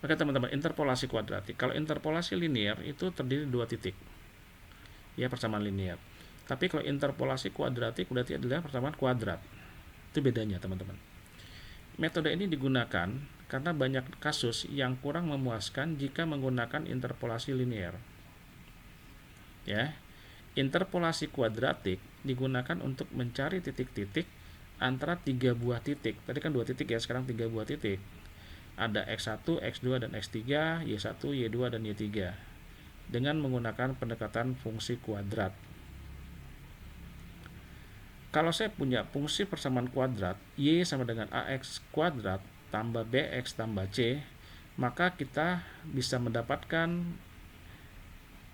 Oke teman-teman, interpolasi kuadratik. Kalau interpolasi linear itu terdiri dua titik, ya persamaan linear. Tapi kalau interpolasi kuadratik berarti adalah persamaan kuadrat. Itu bedanya teman-teman. Metode ini digunakan karena banyak kasus yang kurang memuaskan jika menggunakan interpolasi linear. Ya, interpolasi kuadratik digunakan untuk mencari titik-titik antara tiga buah titik. Tadi kan dua titik ya, sekarang tiga buah titik. Ada X1, X2, dan X3, Y1, Y2, dan Y3 dengan menggunakan pendekatan fungsi kuadrat. Kalau saya punya fungsi persamaan kuadrat Y sama dengan AX kuadrat tambah BX tambah C, maka kita bisa mendapatkan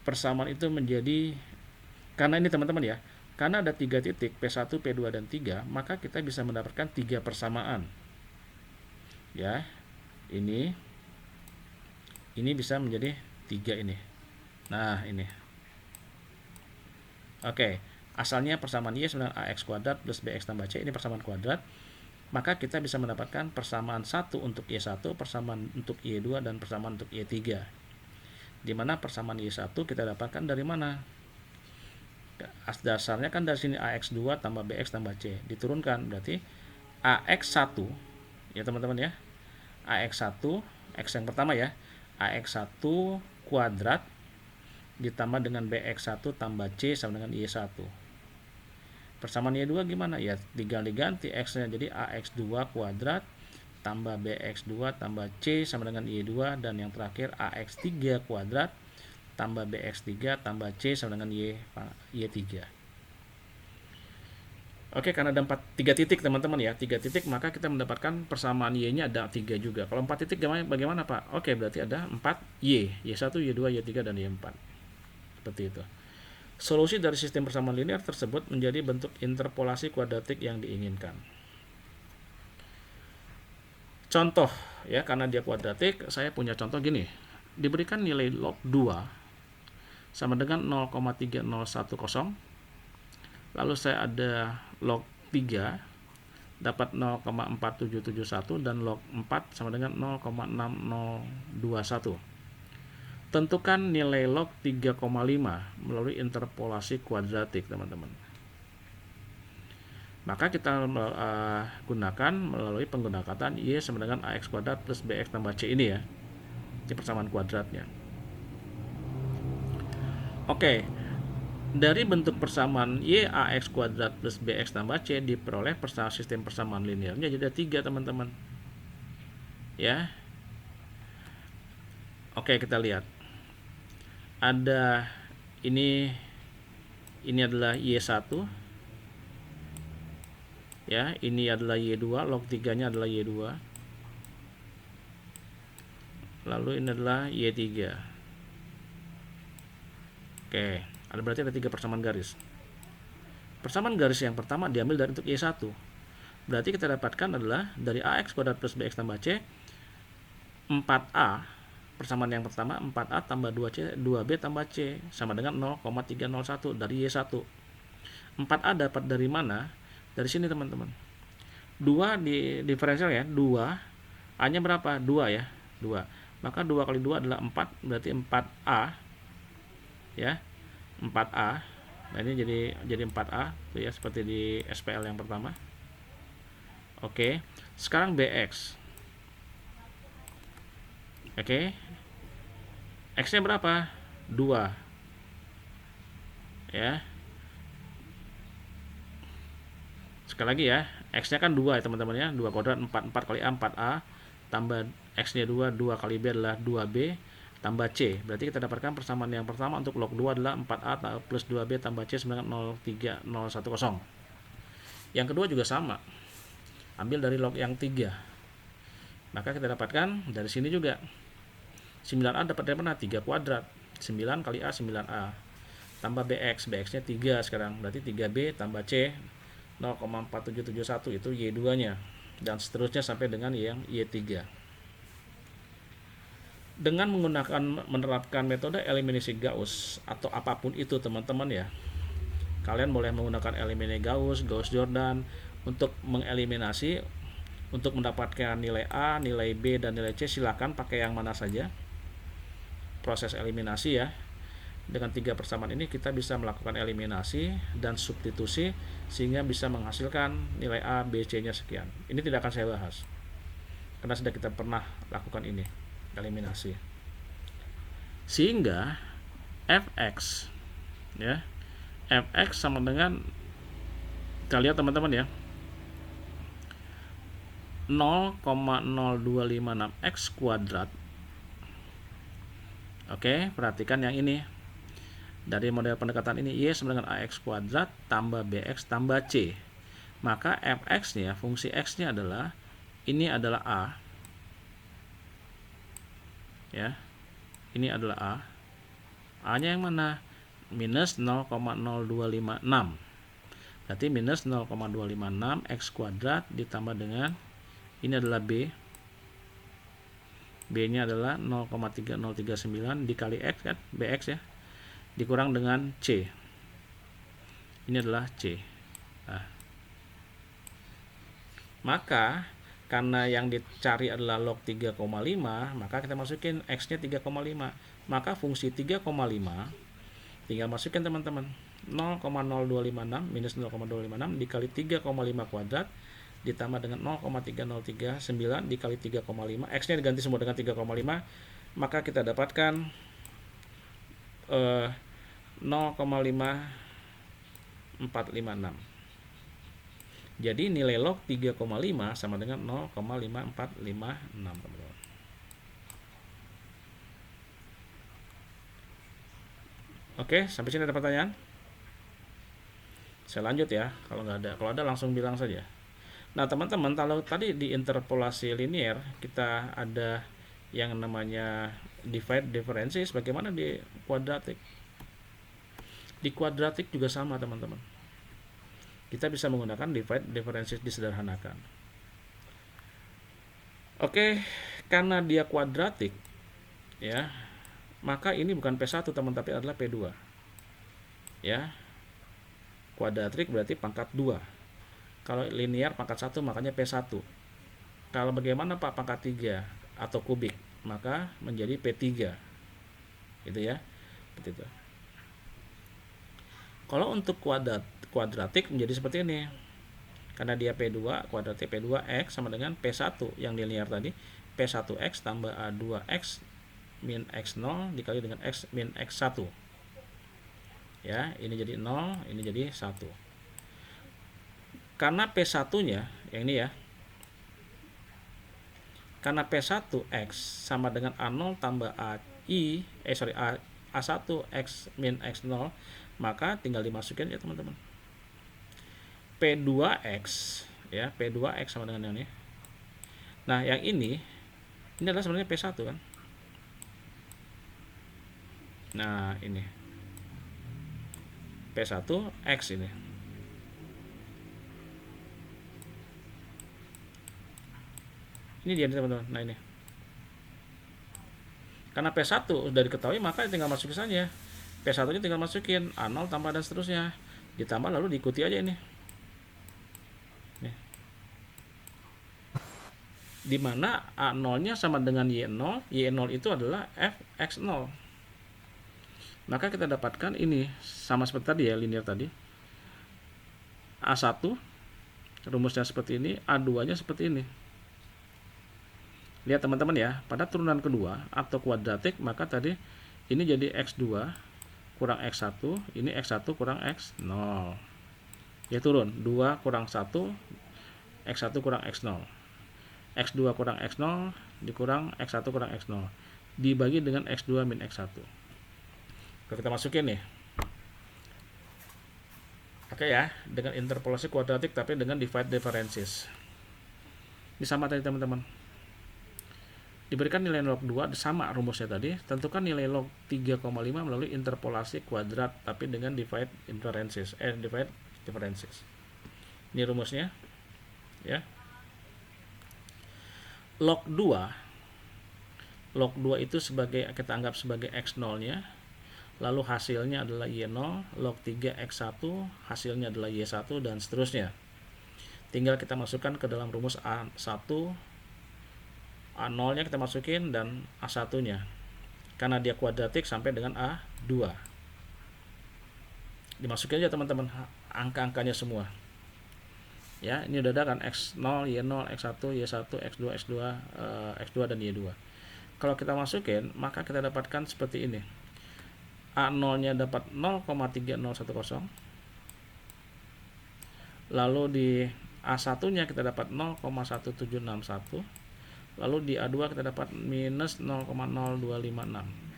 persamaan itu menjadi, karena ini teman-teman ya, karena ada tiga titik P1, P2, dan 3, maka kita bisa mendapatkan tiga persamaan. Ya, ini bisa menjadi 3 ini. Nah, ini. Oke, asalnya persamaan Y sama dengan AX kuadrat plus BX tambah C, ini persamaan kuadrat. Maka kita bisa mendapatkan persamaan 1 untuk Y1, persamaan untuk Y2, dan persamaan untuk Y3. Di mana persamaan Y1 kita dapatkan dari mana? Dasarnya kan dari sini AX2 tambah BX tambah C. Diturunkan, berarti AX1, ya teman-teman ya. AX1, X yang pertama ya, AX1 kuadrat ditambah dengan BX1 tambah C sama dengan Y1. Persamaan Y2 gimana? Ya tinggal diganti X-nya jadi AX2 kuadrat tambah BX2 tambah C sama dengan Y2, dan yang terakhir AX3 kuadrat tambah BX3 tambah C sama dengan Y3. Oke, karena ada 3 titik teman-teman ya, 3 titik, maka kita mendapatkan persamaan Y-nya ada 3 juga. Kalau 4 titik bagaimana Pak? Oke, berarti ada 4 Y, Y1, Y2, Y3, dan Y4. Seperti itu. Solusi dari sistem persamaan linear tersebut menjadi bentuk interpolasi kuadratik yang diinginkan. Contoh ya, karena dia kuadratik, saya punya contoh gini. Diberikan nilai log 2 sama dengan 0,3010. Lalu saya ada log 3 dapat 0,4771 dan log 4 sama dengan 0,6021. Tentukan nilai log 3,5 melalui interpolasi kuadratik, teman-teman. Maka kita gunakan melalui penggunaan Y sama dengan AX kuadrat plus BX tambah C ini ya. Ini persamaan kuadratnya. Oke. Dari bentuk persamaan Y AX kuadrat plus BX tambah C diperoleh sistem persamaan linearnya jadi ada 3, teman-teman. Ya. Oke, kita lihat. Ada ini adalah Y1. Ya, ini adalah Y2, log 3-nya adalah Y2. Lalu ini adalah Y3. Oke, berarti ada 3 persamaan garis. Persamaan garis yang pertama diambil dari untuk Y1. Berarti kita dapatkan adalah dari AX kuadrat plus BX tambah C 4A. Persamaan yang pertama 4A tambah 2C, 2B tambah C sama dengan 0,301 dari Y1. 4A dapat dari mana? Dari sini, teman-teman. 2 di diferensial ya, 2. A-nya berapa? 2 ya, 2. Maka 2 kali 2 adalah 4, berarti 4A. Ya, 4A. Nah, ini jadi 4A tuh ya, seperti di SPL yang pertama. Oke, sekarang BX. Oke. X-nya berapa? 2. Ya. Sekali lagi ya, X-nya kan 2 ya teman-teman ya. 2 kuadrat 4 kali A 4A tambah X-nya 2 kali B adalah 2B tambah C. Berarti kita dapatkan persamaan yang pertama untuk log 2 adalah 4A plus 2B tambah C sama dengan 0,3010. Yang kedua juga sama. Ambil dari log yang 3. Maka kita dapatkan dari sini juga. 9A dapat dari mana? 3 kuadrat. 9 kali A 9A. Tambah BX. BX-nya 3 sekarang. Berarti 3B tambah C 0,4771 itu Y2-nya. Dan seterusnya sampai dengan yang Y3. Dengan menerapkan metode eliminasi Gauss atau apapun itu, teman-teman ya. Kalian boleh menggunakan eliminasi Gauss, Gauss-Jordan untuk mengeliminasi Untuk mendapatkan nilai A, nilai B, dan nilai C silakan pakai yang mana saja. Proses eliminasi ya. Dengan 3 persamaan ini kita bisa melakukan eliminasi dan substitusi sehingga bisa menghasilkan nilai A, B, C-nya sekian. Ini tidak akan saya bahas karena sudah kita pernah lakukan ini, eliminasi. Sehingga fx ya, fx sama dengan, kita lihat teman-teman ya, 0,0256x kuadrat. Oke, perhatikan yang ini. Dari model pendekatan ini, Y sama dengan AX kuadrat tambah BX tambah C. Maka fx-nya, fungsi x-nya adalah, ini adalah A. Ya, ini adalah A. A-nya yang mana? Minus 0,0256. Berarti minus 0,256 X kuadrat ditambah dengan, ini adalah B. B-nya adalah 0,3039 dikali X kan, BX ya. Dikurang dengan C. Ini adalah C. Nah, maka karena yang dicari adalah log 3,5, maka kita masukin X-nya 3,5. Maka fungsi 3,5 tinggal masukin teman-teman. 0,0256 minus 0,256 dikali 3,5 kuadrat ditambah dengan 0,3039 dikali 3,5, X nya diganti semua dengan 3,5, maka kita dapatkan 0,5456. Jadi nilai log 3,5 sama dengan 0,5456 teman-teman. Oke, sampai sini ada pertanyaan? Saya lanjut ya, kalau nggak ada. Kalau ada langsung bilang saja. Nah teman-teman, kalau tadi di interpolasi linear kita ada yang namanya divide differences, bagaimana di kuadratik? Di kuadratik juga sama teman-teman. Kita bisa menggunakan divide differences disederhanakan. Oke, karena dia kuadratik ya, maka ini bukan P1 teman, tapi adalah P2 ya. Kuadratik berarti pangkat 2. Kalau linear pangkat 1, makanya P1. Kalau bagaimana Pak pangkat 3 atau kubik, maka menjadi P3. Gitu ya. Seperti itu. Kalau untuk kuadratik menjadi seperti ini. Karena dia P2, kuadratik P2X sama dengan P1 yang linear tadi. P1X tambah A2X min X0 dikali dengan X min X1. Ya, ini jadi 0, ini jadi 1. Karena P1-nya yang ini ya. Karena P1X sama dengan A0 tambah A1X min X0, maka tinggal dimasukin ya teman-teman. P2X ya, P2X sama dengan yang ini. Nah, yang ini adalah sebenarnya P1 kan. Nah, ini P1X ini. Ini dia teman-teman. Nah, ini. Karena P1 sudah diketahui, maka tinggal masukin saja. P1-nya tinggal masukin A0 tambah dan seterusnya. Ditambah lalu diikuti aja ini. Nih. Dimana A0-nya sama dengan Y0. Y0 itu adalah Fx0. Maka kita dapatkan ini sama seperti tadi ya, linear tadi. A1 rumusnya seperti ini, A2-nya seperti ini. Lihat teman-teman ya, pada turunan kedua atau kuadratik, maka tadi ini jadi X2 kurang X1, ini X1 kurang X0. Ya turun, 2 kurang 1, X1 kurang X0. X2 kurang X0 dikurang X1 kurang X0. Dibagi dengan X2 min X1. Kalau kita masukin nih. Oke ya, dengan interpolasi kuadratik tapi dengan divide differences. Ini sama tadi teman-teman. Diberikan nilai log 2 sama rumusnya tadi, tentukan nilai log 3,5 melalui interpolasi kuadrat tapi dengan divide differences. Ini rumusnya. Ya. Log 2 itu sebagai, kita anggap sebagai X0-nya. Lalu hasilnya adalah Y0, log 3 X1 hasilnya adalah Y1 dan seterusnya. tinggal kita masukkan ke dalam rumus A1, A0 nya kita masukin dan A1 nya, karena dia kuadratik sampai dengan A2. Dimasukin aja teman-teman angka-angkanya semua ya. Ini udah ada kan X0, Y0, X1, Y1, X2, X2, X2 dan Y2. Kalau kita masukin, maka kita dapatkan seperti ini. A0 nya dapat 0,3010, lalu di A1 nya kita dapat 0,1761, lalu di A2 kita dapat minus 0,0256.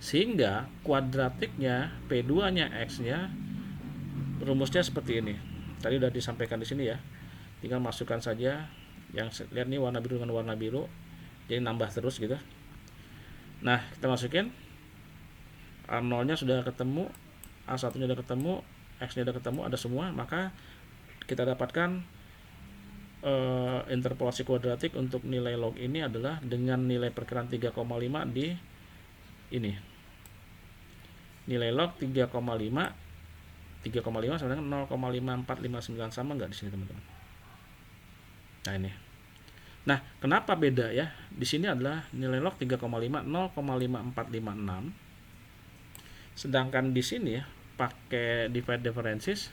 Sehingga kuadratiknya P2 nya X nya rumusnya seperti ini. Tadi udah disampaikan di sini ya. Tinggal masukkan saja. Yang lihat nih warna biru dengan warna biru. Jadi nambah terus gitu. Nah, kita masukin. A0 nya sudah ketemu, A1 nya sudah ketemu, X nya sudah ketemu, ada semua. Maka kita dapatkan interpolasi kuadratik untuk nilai log ini adalah dengan nilai perkiraan 3,5 di ini. Nilai log 3,5 sama dengan 0,5459, sama nggak di sini teman-teman? Nah ini. Nah, kenapa beda ya? Di sini adalah nilai log 3,5 0,5456. Sedangkan di sini ya pakai divide differences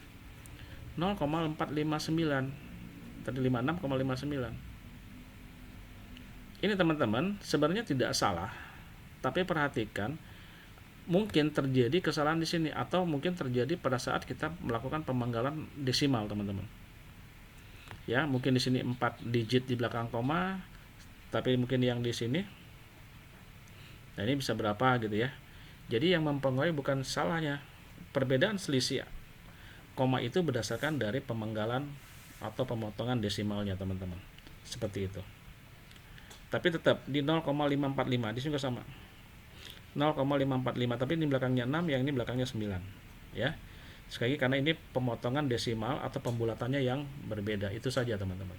0,459. Tadi 56,59. Ini teman-teman sebenarnya tidak salah, tapi perhatikan mungkin terjadi kesalahan di sini, atau mungkin terjadi pada saat kita melakukan pemanggalan desimal teman-teman. Ya, mungkin di sini 4 digit di belakang koma, tapi mungkin yang di sini, nah ini bisa berapa gitu ya. Jadi yang mempengaruhi bukan salahnya, perbedaan selisih koma itu berdasarkan dari pemanggalan atau pemotongan desimalnya teman-teman. Seperti itu. Tapi tetap di 0,545 di sini juga sama. 0,545, tapi ini belakangnya 6, yang ini belakangnya 9 ya. Sekali lagi karena ini pemotongan desimal atau pembulatannya yang berbeda, itu saja teman-teman.